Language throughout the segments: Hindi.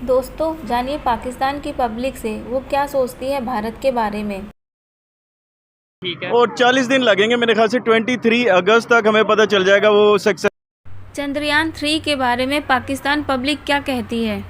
दोस्तों जानिए पाकिस्तान की पब्लिक से वो क्या सोचती है भारत के बारे में। ठीक है। और 40 दिन लगेंगे मेरे ख्याल से 23 अगस्त तक हमें पता चल जाएगा वो सक्सेस। चंद्रयान-3 के बारे में पाकिस्तान पब्लिक क्या कहती है।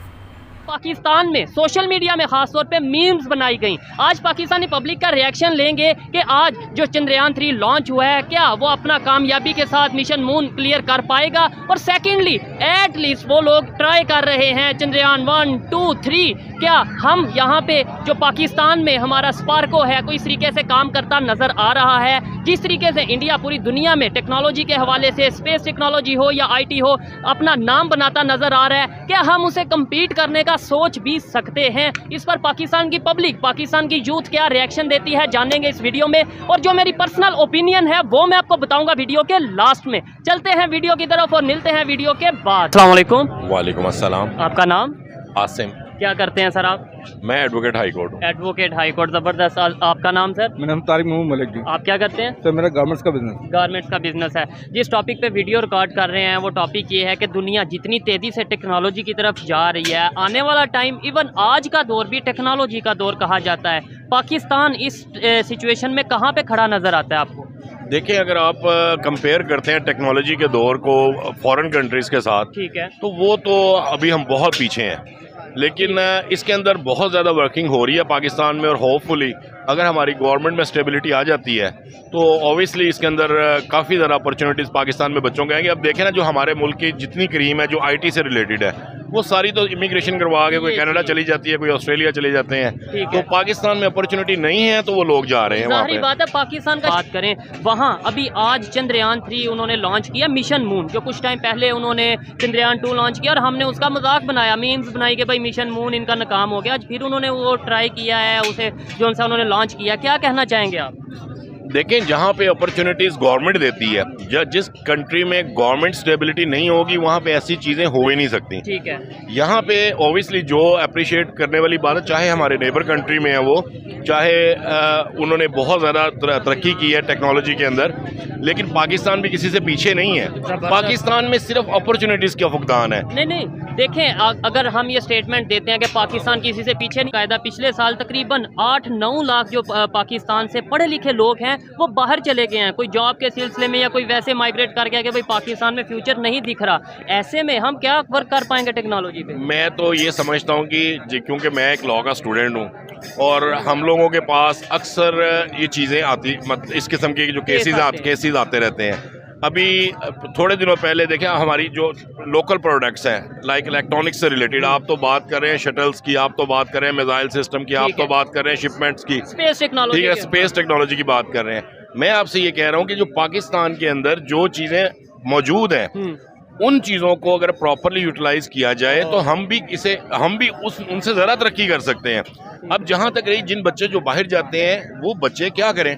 पाकिस्तान में सोशल मीडिया में खास तौर पे मीम्स बनाई गई। आज पाकिस्तानी पब्लिक का रिएक्शन लेंगे कि आज जो चंद्रयान-3 लॉन्च हुआ है क्या वो अपना कामयाबी के साथ मिशन मून क्लियर कर पाएगा, और सेकेंडली एटलीस्ट वो लोग ट्राई कर रहे हैं चंद्रयान 1, 2, 3 क्या हम यहाँ पे जो पाकिस्तान में हमारा स्पार्को है कोई इस तरीके से काम करता नजर आ रहा है। जिस तरीके से इंडिया पूरी दुनिया में टेक्नोलॉजी के हवाले से स्पेस टेक्नोलॉजी हो या IT हो अपना नाम बनाता नजर आ रहा है, क्या हम उसे कम्पीट करने का सोच भी सकते हैं। इस पर पाकिस्तान की पब्लिक, पाकिस्तान की यूथ क्या रिएक्शन देती है जानेंगे इस वीडियो में, और जो मेरी पर्सनल ओपिनियन है वो मैं आपको बताऊंगा वीडियो के लास्ट में। चलते हैं वीडियो की तरफ और मिलते हैं वीडियो के बाद। अस्सलाम वालेकुम। वालेकुम अस्सलाम। आपका नाम? आसिम। क्या करते हैं सर आप? मैं एडवोकेट हाई कोर्ट हूँ। एडवोकेट हाई कोर्ट, जबरदस्त। आपका नाम सर? मेरा नाम तारिक मोहम्मद मलिक जी। आप क्या करते हैं? सर मेरा गारमेंट्स का बिजनेस। गारमेंट्स का बिजनेस है। जिस टॉपिक पे वीडियो रिकॉर्ड कर रहे हैं वो टॉपिक ये है कि दुनिया जितनी तेज़ी से टेक्नोलॉजी की तरफ जा रही है, आने वाला टाइम इवन आज का दौर भी टेक्नोलॉजी का दौर कहा जाता है। पाकिस्तान इस सिचुएशन में कहाँ पे खड़ा नज़र आता है आपको? देखिए, अगर आप कंपेयर करते हैं टेक्नोलॉजी के दौर को फॉरेन कंट्रीज़ के साथ, ठीक है, तो वो तो अभी हम बहुत पीछे हैं, लेकिन इसके अंदर बहुत ज़्यादा वर्किंग हो रही है पाकिस्तान में। और होपफुली अगर हमारी गवर्नमेंट में स्टेबिलिटी आ जाती है तो ऑब्वियसली इसके अंदर काफ़ी ज़्यादा अपॉर्चुनिटीज़ पाकिस्तान में बच्चों के आएंगे। अब देखें ना, जो हमारे मुल्क की जितनी क्रीम है जो IT से रिलेटेड है वो सारी तो इमिग्रेशन करवा के कोई कनाडा चली जाती है, कोई ऑस्ट्रेलिया चले जाते हैं। तो पाकिस्तान में अपॉर्चुनिटी नहीं है तो वो लोग जा रहे हैं वहाँ जाहिर पे। बात है। पाकिस्तान का बात करें, वहाँ अभी आज चंद्रयान-3 उन्होंने लॉन्च किया, मिशन मून, जो कुछ टाइम पहले उन्होंने चंद्रयान-2 लॉन्च किया और हमने उसका मजाक बनाया, मीम्स बनाई कि भाई मिशन मून इनका नाकाम हो गया। आज फिर उन्होंने वो ट्राई किया है, उसे जो सा उन्होंने लॉन्च किया। क्या कहना चाहेंगे आप? देखें, जहाँ पे अपॉर्चुनिटीज़ गवर्नमेंट देती है, जिस कंट्री में गवर्नमेंट स्टेबिलिटी नहीं होगी वहाँ पे ऐसी चीज़ें हो ही नहीं सकती। ठीक है। यहाँ पे ऑब्वियसली जो अप्रिशिएट करने वाली बात है, चाहे हमारे नेबर कंट्री में है वो, चाहे उन्होंने बहुत ज़्यादा तरक्की की है टेक्नोलॉजी के अंदर, लेकिन पाकिस्तान भी किसी से पीछे नहीं है। पाकिस्तान में सिर्फ अपॉर्चुनिटीज़ का फुकदान है। नहीं, देखें, अगर हम ये स्टेटमेंट देते हैं कि पाकिस्तान किसी से पीछे नहीं, कायदा पिछले साल तकरीबन 8-9 लाख जो पाकिस्तान से पढ़े लिखे लोग हैं वो बाहर चले गए हैं, कोई जॉब के सिलसिले में या कोई वैसे माइग्रेट कर गया कि भाई पाकिस्तान में फ्यूचर नहीं दिख रहा। ऐसे में हम क्या वर्क कर पाएंगे टेक्नोलॉजी पे? मैं तो ये समझता हूँ कि क्योंकि मैं एक लॉ का स्टूडेंट हूँ और हम लोगों के पास अक्सर ये चीज़ें आती, मतलब इस किस्म के जो केसेस आते रहते हैं। अभी थोड़े दिनों पहले देखें, हमारी जो लोकल प्रोडक्ट्स हैं लाइक इलेक्ट्रॉनिक्स से रिलेटेड, आप तो बात कर रहे हैं शटल्स की, आप तो बात कर रहे हैं मिसाइल सिस्टम की, आप तो बात कर रहे हैं शिपमेंट्स की, स्पेस टेक्नोलॉजी। ठीक है, स्पेस टेक्नोलॉजी की बात कर रहे हैं। मैं आपसे ये कह रहा हूँ कि जो पाकिस्तान के अंदर जो चीज़ें मौजूद हैं उन चीज़ों को अगर प्रॉपरली यूटिलाइज किया जाए तो हम भी उनसे ज़्यादा तरक्की कर सकते हैं। अब जहाँ तक रही जिन बच्चे जो बाहर जाते हैं, वो बच्चे क्या करें,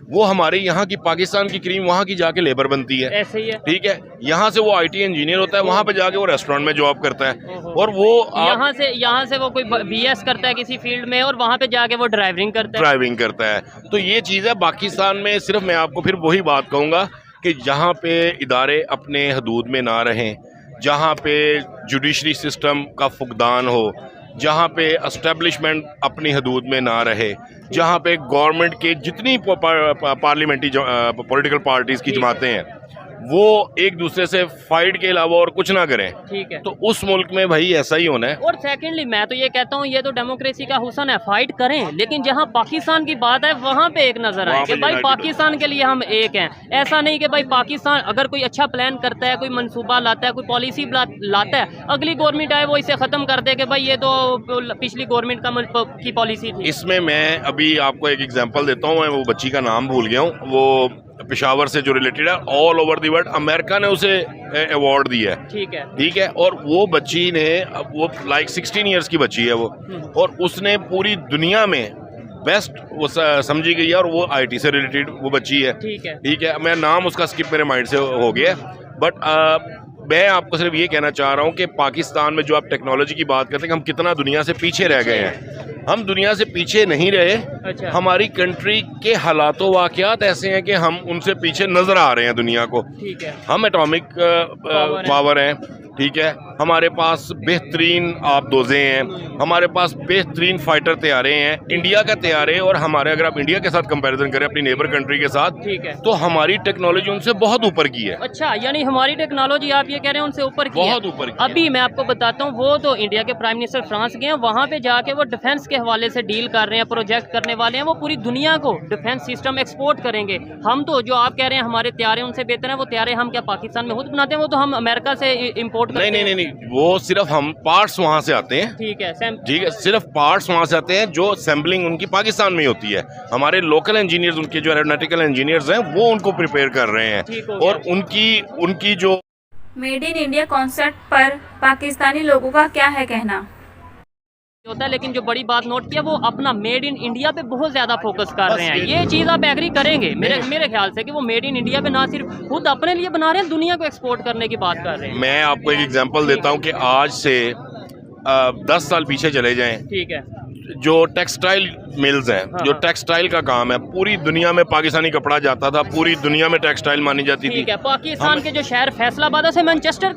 वो हमारे यहाँ की पाकिस्तान की क्रीम वहाँ की जाके लेबर बनती है। ऐसे ही है। ठीक है, यहाँ से वो IT इंजीनियर होता है, वहाँ पे जाके वो रेस्टोरेंट में जॉब करता है, और वो यहाँ से वो कोई BS करता है किसी फील्ड में और वहाँ पे जाके वो ड्राइविंग करता है। तो ये चीज़ है पाकिस्तान में। सिर्फ मैं आपको फिर वही बात कहूँगा कि जहाँ पे इदारे अपने हदूद में ना रहें, जहाँ पे जुडिशरी सिस्टम का फुकदान हो, जहाँ पे एस्टेब्लिशमेंट अपनी हदूद में ना रहे, जहाँ पे गवर्नमेंट के जितनी पार्लियामेंट्री पॉलिटिकल पार्टीज़ की जमातें हैं वो एक दूसरे से फाइट के अलावा और कुछ ना करें, ठीक है, तो उस मुल्क में भाई ऐसा ही होना है। और सेकेंडली मैं तो ये कहता हूँ, ये तो डेमोक्रेसी का हुस्न है, फाइट करें, लेकिन जहाँ पाकिस्तान की बात है वहाँ पे एक नजर आए कि भाई पाकिस्तान के लिए हम एक हैं। ऐसा नहीं कि भाई पाकिस्तान अगर कोई अच्छा प्लान करता है, कोई मंसूबा लाता है, कोई पॉलिसी लाता है, अगली गवर्नमेंट आए वो इसे ख़त्म कर दे कि भाई ये तो पिछली गवर्नमेंट की पॉलिसी थी। इसमें मैं अभी आपको एक एग्जाम्पल देता हूँ, मैं वो बच्ची का नाम भूल गया हूँ, वो पेशावर से जो रिलेटेड है, all over the world America ने उसे अवार्ड दिया है। ठीक है, और वो बच्ची ने, वो लाइक 16 इयर्स की बच्ची है वो, और उसने पूरी दुनिया में बेस्ट वो समझी गई है, और वो IT से रिलेटेड वो बच्ची है। ठीक है, मैं नाम उसका स्किप मेरे माइंड से हो गया, बट मैं आपको सिर्फ ये कहना चाह रहा हूँ कि पाकिस्तान में जो आप टेक्नोलॉजी की बात करते हैं, हम कितना दुनिया से पीछे रह गए हैं। हम दुनिया से पीछे नहीं रहे, अच्छा। हमारी कंट्री के हालातों वाकयात ऐसे हैं कि हम उनसे पीछे नजर आ रहे हैं दुनिया को। ठीक है। हम एटॉमिक पावर हैं, ठीक है, हमारे पास बेहतरीन आबदोज़े हैं, हमारे पास बेहतरीन फाइटर तैयारे हैं, इंडिया का तैयारे, और हमारे अगर आप इंडिया के साथ कंपैरिजन करें अपनी नेबर कंट्री के साथ, ठीक है, तो हमारी टेक्नोलॉजी उनसे बहुत ऊपर की है। अच्छा, यानी हमारी टेक्नोलॉजी आप ये कह रहे हैं उनसे ऊपर की है? बहुत ऊपर की है। अभी मैं आपको बताता हूँ, वो तो इंडिया के प्राइम मिनिस्टर फ्रांस गए हैं, वहाँ पे जाके वो डिफेंस के हवाले से डील कर रहे हैं, प्रोजेक्ट करने वाले हैं, वो पूरी दुनिया को डिफेंस सिस्टम एक्सपोर्ट करेंगे। हम तो जो आप कह रहे हैं हमारे तैयारे उनसे बेहतर हैं, वो तैयारे हम क्या पाकिस्तान में खुद बनाते हैं? वो तो हम अमेरिका से इम्पोर्ट करते हैं। नहीं, वो सिर्फ हम पार्ट्स वहाँ से आते हैं। ठीक है, ठीक है, सिर्फ पार्ट्स वहाँ से आते हैं, जो असेंबलिंग उनकी पाकिस्तान में ही होती है। हमारे लोकल इंजीनियर्स, उनके जो एरोनॉटिकल इंजीनियर्स हैं, वो उनको प्रिपेयर कर रहे हैं, और उनकी जो मेड इन इंडिया कॉन्सेप्ट पर पाकिस्तानी लोगों का क्या है कहना होता है, लेकिन जो बड़ी बात नोट किया, वो अपना मेड इन इंडिया पे बहुत ज्यादा फोकस कर रहे हैं। ये चीज आप एग्री करेंगे मेरे ख्याल से कि वो मेड इन इंडिया पे ना सिर्फ खुद अपने लिए बना रहे हैं, दुनिया को एक्सपोर्ट करने की बात कर रहे हैं। मैं आपको एक एग्जांपल देता हूं कि आज से 10 साल पीछे चले जाएं, ठीक है, जो टेक्सटाइल मिल्स हैं, जो टेक्सटाइल का काम है, पूरी दुनिया में पाकिस्तानी कपड़ा जाता था, पूरी दुनिया में टेक्सटाइल मानी जाती थी। ठीक है, पाकिस्तान के जो शहर फैसलाबाद से मैनचेस्टर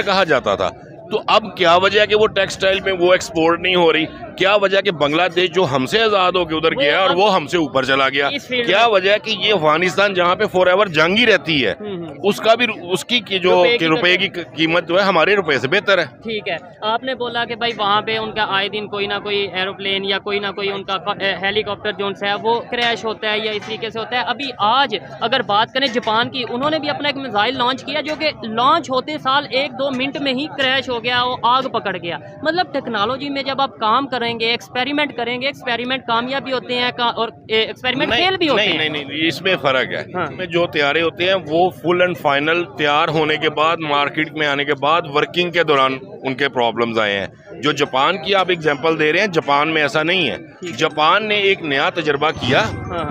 कहा जाता था। तो अब क्या वजह है कि वो टेक्सटाइल में वो एक्सपोर्ट नहीं हो रही? क्या वजह कि बांग्लादेश जो हमसे आजाद होकर उधर गया और वो हमसे ऊपर चला गया? क्या वजह कि ये अफगानिस्तान जहाँ पे फॉरएवर जंग ही रहती है, उसका भी उसकी की जो रुपए की कीमत जो है हमारे रुपए से बेहतर है। ठीक है, आपने बोला कि भाई वहाँ पे उनका आए दिन कोई ना कोई एरोप्लेन या कोई ना कोई उनका हेलीकॉप्टर जो है वो क्रैश होता है या इस तरीके से होता है। अभी आज अगर बात करें जापान की, उन्होंने भी अपना एक मिसाइल लॉन्च किया जो कि लॉन्च होते साल 1-2 मिनट में ही क्रैश हो गया, वो आग पकड़ गया। मतलब टेक्नोलॉजी में जब आप काम करेंगे, एक्सपेरिमेंट करेंगे, एक्सपेरिमेंट कामयाब भी होते हैं और एक्सपेरिमेंट फेल भी होते हैं। नहीं, इसमें फर्क है। हाँ। इसमें जो तैयारे होते हैं वो फुल एंड फाइनल तैयार होने के बाद, मार्केट में आने के बाद, वर्किंग के दौरान उनके प्रॉब्लम्स आए हैं। जो जापान की आप एग्जांपल दे रहे हैं, जापान में ऐसा नहीं है। जापान ने एक नया तजर्बा किया,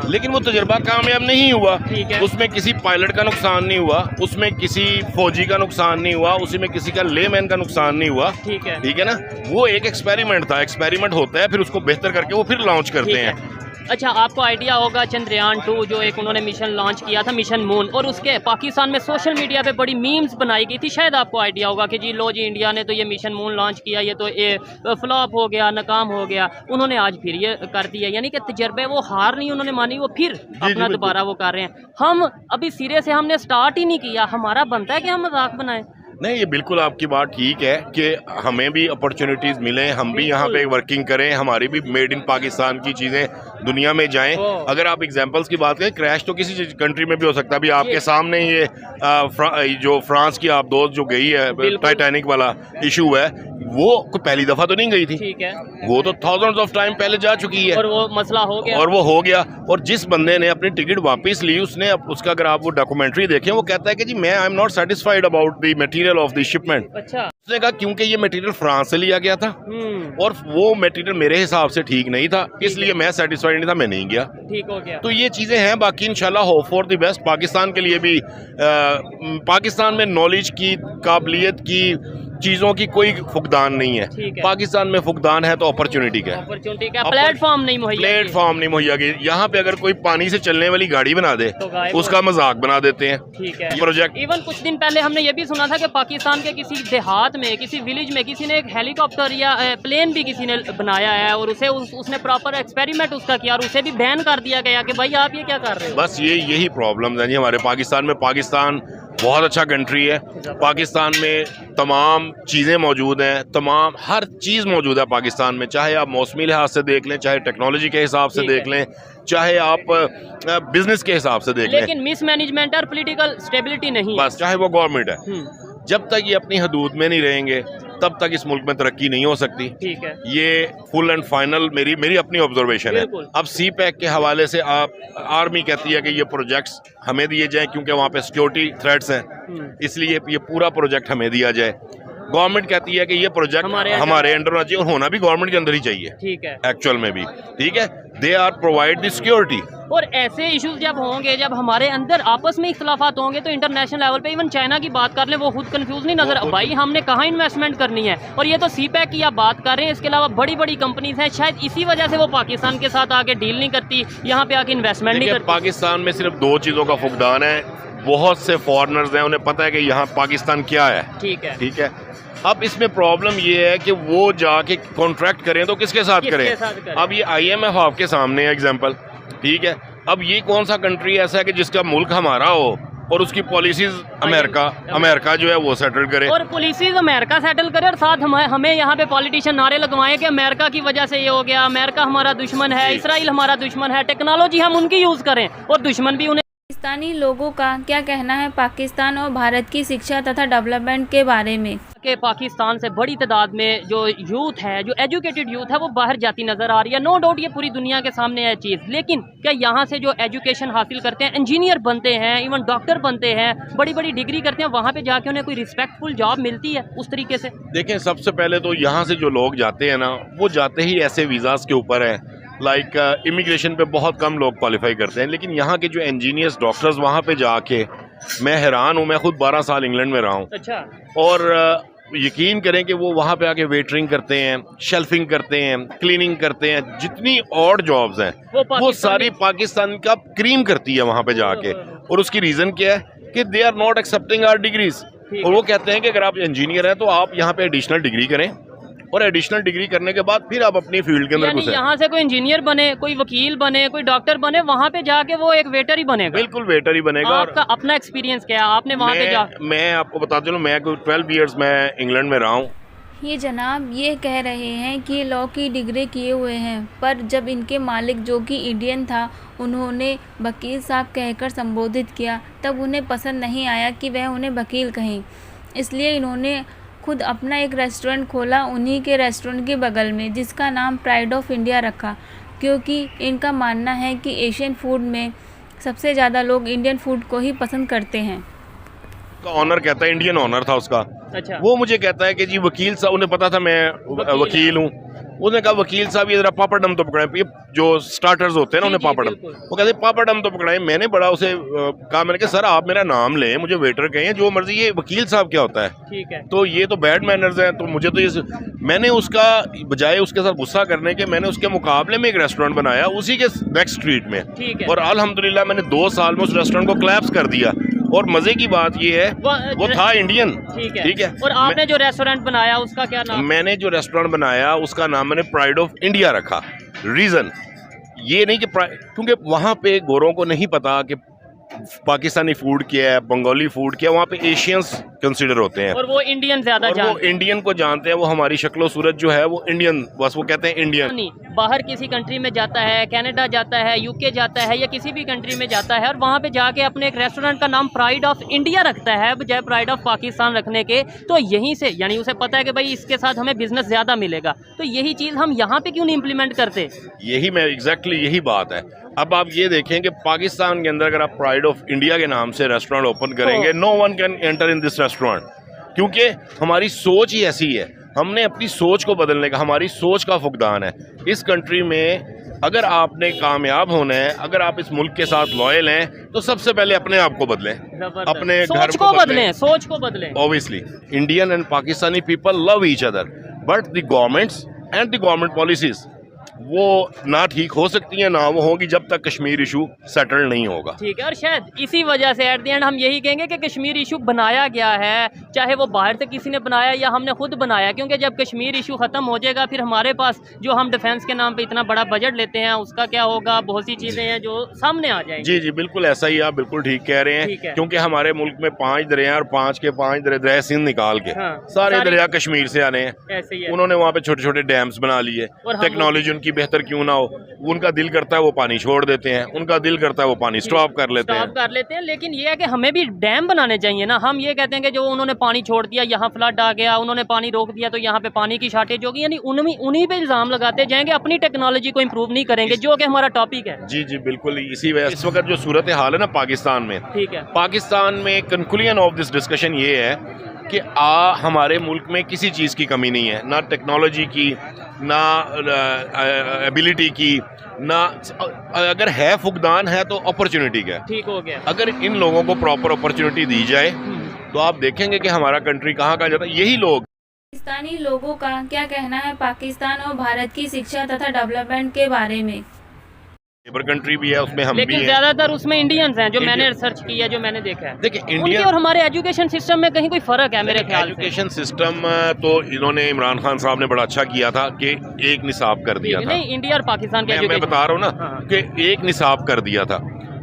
लेकिन वो तजर्बा कामयाब नहीं हुआ। उसमें किसी पायलट का नुकसान नहीं हुआ, उसमें किसी फौजी का नुकसान नहीं हुआ, उसमें किसी का लेमैन का नुकसान नहीं हुआ। ठीक है ना, वो एक एक्सपेरिमेंट था। एक्सपेरिमेंट होता है, फिर उसको बेहतर करके वो फिर लॉन्च करते हैं। अच्छा, आपको आइडिया होगा चंद्रयान 2 जो एक उन्होंने मिशन लॉन्च किया था, मिशन मून, और उसके पाकिस्तान में सोशल मीडिया पे बड़ी मीम्स बनाई गई थी। शायद आपको आइडिया होगा कि जी लो जी, इंडिया ने तो ये मिशन मून लॉन्च किया, ये तो ये फ्लॉप हो गया, नाकाम हो गया। उन्होंने आज फिर ये कर दिया, यानी कि तजर्बे वो हार नहीं उन्होंने मानी, वो फिर अपना दोबारा वो कर रहे हैं। हम अभी सिरे से हमने स्टार्ट ही नहीं किया, हमारा बनता है कि हम मजाक बनाएं? नहीं, ये बिल्कुल आपकी बात ठीक है कि हमें भी अपॉर्चुनिटीज़ मिलें, हम भी यहाँ पे वर्किंग करें, हमारी भी मेड इन पाकिस्तान की चीज़ें दुनिया में जाएं। अगर आप एग्जांपल्स की बात करें, क्रैश तो किसी कंट्री में भी हो सकता है। अभी आपके सामने ये जो फ्रांस की आप दोस्त जो गई है, टाइटैनिक वाला इशू है, वो कोई पहली दफ़ा तो नहीं गई थी। ठीक है, वो तो थाउजेंड्स ऑफ टाइम पहले जा चुकी है, और वो मसला हो गया, और वो हो गया। और जिस बंदे ने अपनी टिकट वापस ली, उसने उसका अगर आप वो डॉक्यूमेंट्री देखें, वो कहता है कि जी मैं I am not satisfied about the material of the shipment. अच्छा, उसने कहा क्योंकि ये मटेरियल फ्रांस से लिया गया था और वो मटेरियल मेरे हिसाब से ठीक नहीं था, इसलिए मैं सेटिस्फाइड नहीं था, मैं नहीं गया। ठीक हो गया। तो ये चीज़ें हैं। बाकी इंशाल्लाह hope for the best. Pakistan के लिए भी पाकिस्तान में नॉलेज की, काबिलियत की, चीज़ों की कोई फुकदान नहीं है। पाकिस्तान में फुकदान है तो अपॉर्चुनिटी का प्लेटफॉर्म नहीं मुहैया की। यहाँ पे अगर कोई पानी से चलने वाली गाड़ी बना दे तो उसका मजाक बना देते हैं। ठीक है, प्रोजेक्ट। इवन कुछ दिन पहले हमने ये भी सुना था कि पाकिस्तान के किसी देहात में, किसी विलेज में किसी ने एक हेलीकॉप्टर या प्लेन भी किसी ने बनाया है, और उसने प्रॉपर एक्सपेरिमेंट उसका किया, और उसे भी बैन कर दिया गया कि भाई आप ये क्या कर रहे हो। बस यही प्रॉब्लम है जी हमारे पाकिस्तान में। पाकिस्तान बहुत अच्छा कंट्री है। पाकिस्तान में तमाम चीज़ें मौजूद हैं, तमाम हर चीज़ मौजूद है पाकिस्तान में। चाहे आप मौसमी लिहाज से देख लें, चाहे टेक्नोलॉजी के हिसाब से देख लें, चाहे आप बिजनेस के हिसाब से देख लें, लेकिन मिस मैनेजमेंट और पॉलिटिकल स्टेबिलिटी नहीं। बस चाहे वो गवर्नमेंट है, जब तक ये अपनी हदूद में नहीं रहेंगे तब तक इस मुल्क में तरक्की नहीं हो सकती। ठीक है, ये फुल एंड फाइनल मेरी अपनी ऑब्जर्वेशन है। अब सी पैक के हवाले से आप आर्मी कहती है कि ये प्रोजेक्ट्स हमें दिए जाएं क्योंकि वहाँ पे सिक्योरिटी थ्रेट्स हैं, इसलिए ये पूरा प्रोजेक्ट हमें दिया जाए। गवर्नमेंट कहती है कि ये प्रोजेक्ट हमारे अंडर होना चाहिए, और होना भी गवर्नमेंट के अंदर ही चाहिए, ठीक है, एक्चुअल में भी, ठीक है। They are provide the security. और ऐसे इश्यूज जब होंगे, जब हमारे अंदर आपस में इख्तलाफात होंगे, तो इंटरनेशनल लेवल पे इवन चाइना की बात कर लें, वो खुद कंफ्यूज नहीं नजर, भाई हमने कहाँ इन्वेस्टमेंट करनी है। और ये तो CPEC की आप बात कर रहे हैं, इसके अलावा बड़ी बड़ी कंपनीज हैं, शायद इसी वजह से वो पाकिस्तान के साथ आके डील नहीं करती, यहाँ पे आके इन्वेस्टमेंट नहीं करती। पाकिस्तान में सिर्फ 2 चीज़ों का फुकदान है, बहुत से फॉरेनर्स हैं, उन्हें पता है कि यहाँ पाकिस्तान क्या है, ठीक है। अब इसमें प्रॉब्लम ये है कि वो जाके कॉन्ट्रैक्ट करें तो किसके साथ करें? अब ये IMF आपके सामने है एग्जांपल, ठीक है। अब ये कौन सा कंट्री ऐसा है कि जिसका मुल्क हमारा हो और उसकी पॉलिसीज अमेरिका जो है वो सेटल करे, और पॉलिसीज अमेरिका सेटल करे, और साथ हमें यहाँ पे पॉलिटिशियन नारे लगवाएं कि अमेरिका की वजह से ये हो गया, अमेरिका हमारा दुश्मन है, इसराइल हमारा दुश्मन है, टेक्नोलॉजी हम उनकी यूज करें और दुश्मन भी उन्हें। पाकिस्तानी लोगों का क्या कहना है पाकिस्तान और भारत की शिक्षा तथा डेवलपमेंट के बारे में? कि पाकिस्तान से बड़ी तादाद में जो यूथ है, जो एजुकेटेड यूथ है, वो बाहर जाती नज़र आ रही है। नो डाउट ये पूरी दुनिया के सामने है चीज़, लेकिन क्या यहाँ से जो एजुकेशन हासिल करते हैं, इंजीनियर बनते हैं, इवन डॉक्टर बनते हैं, बड़ी बड़ी डिग्री करते हैं, वहाँ पे जाके उन्हें कोई रिस्पेक्टफुल जॉब मिलती है उस तरीके से? देखें, सबसे पहले तो यहाँ से जो लोग जाते हैं ना, वो जाते ही ऐसे वीज़ाज के ऊपर है, लाइक इमिग्रेशन पे बहुत कम लोग क्वालिफाई करते हैं। लेकिन यहाँ के जो इंजीनियर्स, डॉक्टर्स वहाँ पे जाके मैं हैरान हूँ। मैं खुद 12 साल इंग्लैंड में रहा हूँ। अच्छा। और यकीन करें कि वो वहाँ पे आके वेटरिंग करते हैं, शेल्फिंग करते हैं, क्लीनिंग करते हैं, जितनी और जॉब्स हैं वो सारी पाकिस्तान का क्रीम करती है वहाँ पे जाके। और उसकी रीज़न क्या है कि they are not accepting our degrees. और वो कहते हैं कि अगर आप इंजीनियर हैं तो आप यहाँ पे एडिशनल डिग्री करें, और एडिशनल डिग्री करने के बाद फिर आप अपनी फील्ड के अंदर घुसें। यहाँ से कोई इंजीनियर बने, कोई वकील बने, कोई डॉक्टर बने, वहाँ पे जाके वो एक वेटर ही बनेगा। बिल्कुल वेटर ही बनेगा। आपका अपना एक्सपीरियंस क्या है? आपने वहाँ पे मैं आपको बता दूं, मैं 12 इयर्स मैं इंग्लैंड में रहा हूँ। ये जनाब ये कह रहे हैं कि लॉ की डिग्री किए हुए हैं, पर जब इनके मालिक जो कि इंडियन था, उन्होंने वकील साहब कहकर संबोधित किया, तब उन्हें पसंद नहीं आया कि वह उन्हें वकील कहें। इसलिए इन्होंने खुद अपना एक रेस्टोरेंट खोला उन्हीं के रेस्टोरेंट के बगल में, जिसका नाम प्राइड ऑफ इंडिया रखा, क्योंकि इनका मानना है कि एशियन फूड में सबसे ज़्यादा लोग इंडियन फूड को ही पसंद करते हैं। ऑनर कहता है, इंडियन ऑनर था उसका। अच्छा। वो मुझे कहता है कि जी वकील साहब, उन्हें पता था मैं वकील हूँ। उसने कहा वकील साहब ये जरा पापड़म तो पकड़ाएं, ये जो स्टार्टर्स होते हैं ना उन्हें पापड़म, वो कहते पापड़म तो पकड़ाएं। मैंने बड़ा उसे कहा, मैंने कहा सर आप मेरा नाम लें, मुझे वेटर कहें, जो मर्जी, ये वकील साहब क्या होता है? ठीक है। तो ये तो बैड मैनर्स हैं। तो मुझे तो ये, मैंने उसका बजाय उसके साथ गुस्सा करने के, मैंने उसके मुकाबले में एक रेस्टोरेंट बनाया उसी के नेक्स्ट स्ट्रीट में, और अल्हम्दुलिल्लाह मैंने 2 साल में उस रेस्टोरेंट को क्लैप्स कर दिया। और मजे की बात ये है वो था इंडियन। ठीक है। और आपने जो रेस्टोरेंट बनाया उसका क्या नाम? मैंने जो रेस्टोरेंट बनाया उसका नाम मैंने प्राइड ऑफ इंडिया रखा। रीजन ये नहीं कि क्योंकि वहाँ पे गोरों को नहीं पता कि पाकिस्तानी फूड क्या है, बंगाली फूड क्या है, वहाँ पे एशियंस कंसिडर होते हैं, और वो इंडियन ज्यादा जानते हैं। वो इंडियन को जानते हैं, वो हमारी शक्लो सूरत जो है वो इंडियन, बस वो कहते हैं इंडियन। बाहर किसी कंट्री में जाता है, कनाडा जाता है, यूके जाता है, या किसी भी कंट्री में जाता है, और वहाँ पे जाके अपने एक रेस्टोरेंट का नाम प्राइड ऑफ इंडिया रखता है बजाय प्राइड ऑफ पाकिस्तान रखने के, तो यहीं से यानी उसे पता है कि भाई इसके साथ हमें बिजनेस ज्यादा मिलेगा। तो यही चीज़ हम यहाँ पे क्यों नहीं इम्प्लीमेंट करते? यही मैं एग्जैक्टली यही बात है। अब आप ये देखें कि पाकिस्तान के अंदर अगर आप प्राइड ऑफ इंडिया के नाम से रेस्टोरेंट ओपन करेंगे, no one can enter in this restaurant, क्योंकि हमारी सोच ही ऐसी है। हमने अपनी सोच को बदलने का, हमारी सोच का फुकदान है। इस कंट्री में अगर आपने कामयाब होना है, अगर आप इस मुल्क के साथ लॉयल हैं, तो सबसे पहले अपने आप को बदलें, अपने घर को बदलें, सोच को बदलें। Obviously Indian and Pakistani people love each other, but the governments and the government policies वो ना ठीक हो सकती है, ना वो होगी जब तक कश्मीर इशू सेटल नहीं होगा। ठीक है। और शायद इसी वजह से एट द एंड हम यही कहेंगे कि कश्मीर इशू बनाया गया है, चाहे वो बाहर से किसी ने बनाया या हमने खुद बनाया, क्योंकि जब कश्मीर इशू ख़त्म हो जाएगा फिर हमारे पास जो हम डिफेंस के नाम पे इतना बड़ा बजट लेते हैं उसका क्या होगा, बहुत सी चीज़ें हैं जो सामने आ जाएंगी। जी जी बिल्कुल ऐसा ही, आप बिल्कुल ठीक कह रहे हैं, क्योंकि हमारे मुल्क में 5 दरिया और 5 के 5 दरिया सिंध निकाल के सारे दरिया कश्मीर से आने हैं। उन्होंने वहाँ पे छोटे छोटे डैम्स बना लिए, टेक्नोलॉजी उनकी बेहतर क्यों ना हो, उनका दिल करता है वो पानी छोड़ देते हैं, उनका दिल करता है वो पानी स्टॉप कर लेते हैं। लेकिन ये है कि हमें भी डैम बनाने चाहिए ना। हम ये कहते हैं कि जो उन्होंने पानी छोड़ दिया, यहाँ फ्लड आ गया, उन्होंने पानी रोक दिया तो यहाँ पे पानी की शॉर्टेज होगी, यानी उन्हीं पे इल्जाम लगाते जाएंगे, अपनी टेक्नोलॉजी को इम्प्रूव नहीं करेंगे, जो कि हमारा टॉपिक है। जी जी बिल्कुल, इसी वजह इस वक्त जो सूरत हाल है ना पाकिस्तान में, ठीक है, पाकिस्तान में कंक्लूजन ऑफ दिस डिस्कशन ये है कि हमारे मुल्क में किसी चीज़ की कमी नहीं है, ना टेक्नोलॉजी की, ना एबिलिटी की, ना अगर है फुकदान है तो अपॉर्चुनिटी का। ठीक हो गया। अगर इन लोगों को प्रॉपर अपॉर्चुनिटी दी जाए तो आप देखेंगे कि हमारा कंट्री कहाँ जाता है। यही लोग, पाकिस्तानी लोगों का क्या कहना है पाकिस्तान और भारत की शिक्षा तथा डेवलपमेंट के बारे में? नेबर कंट्री भी है, उसमें हम भी लेकिन हैं। ज्यादातर उसमें इंडियंस हैं, जो मैंने रिसर्च की है, जो मैंने देखा है। देखिए उनके इंडिया और हमारे एजुकेशन सिस्टम में कहीं कोई फर्क है मेरे ख्याल से। एजुकेशन सिस्टम तो इन्होंने इमरान खान साहब ने बड़ा अच्छा किया था कि एक निसाब कर दिया था। नहीं, इंडिया और पाकिस्तान के मैं बता रहा हूँ ना हाँ। कि एक निसाब कर दिया था।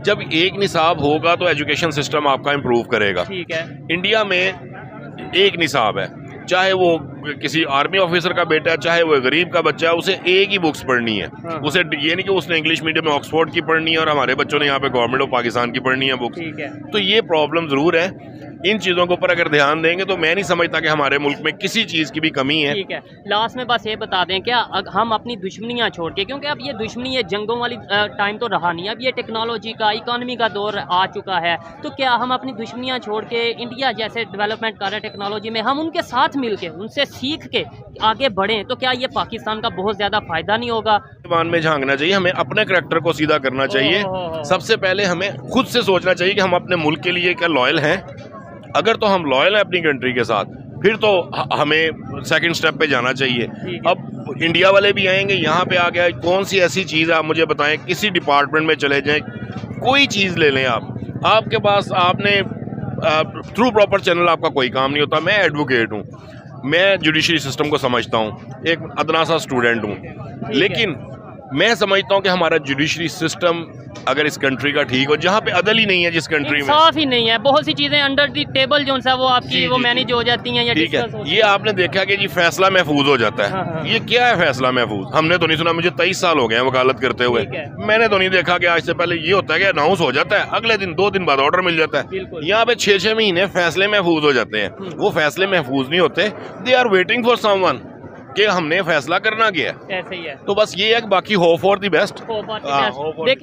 जब एक निसाब होगा तो एजुकेशन सिस्टम आपका इम्प्रूव करेगा। ठीक है। इंडिया में एक निसाब है, चाहे वो किसी आर्मी ऑफिसर का बेटा है, चाहे वो गरीब का बच्चा है, उसे एक ही बुक्स पढ़नी है। हाँ। उसे ये नहीं कि उसने इंग्लिश मीडियम में ऑक्सफोर्ड की पढ़नी है और हमारे बच्चों ने यहाँ पे गवर्नमेंट ऑफ पाकिस्तान की पढ़नी है बुक्स। ठीक है। तो ये प्रॉब्लम जरूर है। इन चीज़ों के ऊपर अगर ध्यान देंगे तो मैं नहीं समझता कि हमारे मुल्क में किसी चीज़ की भी कमी है। ठीक है। लास्ट में बस ये बता दें, क्या हम अपनी दुश्मनियां छोड़ के, क्योंकि अब ये दुश्मनी, ये जंगों वाली टाइम तो रहा नहीं, अब ये टेक्नोलॉजी का, इकोनॉमी का दौर आ चुका है, तो क्या हम अपनी दुश्मनियां छोड़ के इंडिया जैसे डेवलपमेंट कर रहे टेक्नोलॉजी में, हम उनके साथ मिल के, उनसे सीख के आगे बढ़ें, तो क्या ये पाकिस्तान का बहुत ज़्यादा फ़ायदा नहीं होगा? ईमान में झांकना चाहिए, हमें अपने करैक्टर को सीधा करना चाहिए। सबसे पहले हमें खुद से सोचना चाहिए कि हम अपने मुल्क के लिए क्या लॉयल हैं। अगर तो हम लॉयल हैं अपनी कंट्री के साथ, फिर तो हमें सेकंड स्टेप पे जाना चाहिए। अब इंडिया वाले भी आएंगे, यहाँ पे आ गया, कौन सी ऐसी चीज़ है आप मुझे बताएं, किसी डिपार्टमेंट में चले जाएं, कोई चीज़ ले लें आपके पास, आपने थ्रू प्रॉपर चैनल आपका कोई काम नहीं होता। मैं एडवोकेट हूँ, मैं जुडिशरी सिस्टम को समझता हूँ, एक अदना सा स्टूडेंट हूँ, लेकिन मैं समझता हूँ कि हमारा जुडिशरी सिस्टम अगर इस कंट्री का ठीक हो, जहाँ पे अदल ही नहीं है, जिस कंट्री में साफ ही नहीं है, बहुत सी चीजें अंडर दी टेबल जो है वो आपकी वो मैनेज हो जाती हैं या ठीक डिस्कस है। होती ये आपने देखा कि जी फैसला महफूज हो जाता है। हाँ। ये क्या है फैसला महफूज? हमने तो नहीं सुना, मुझे 23 साल हो गए हैं वकालत करते हुए, मैंने तो नहीं देखा कि आज से पहले ये होता है कि अनाउंस हो जाता है, अगले दिन 2 दिन बाद ऑर्डर मिल जाता है। यहाँ पे 6-6 महीने फैसले महफूज हो जाते हैं। वो फैसले महफूज नहीं होते, they are waiting for someone कि हमने फैसला करना क्या है। ऐसे ही है। तो बस ये है कि बाकी होप फॉर द बेस्ट।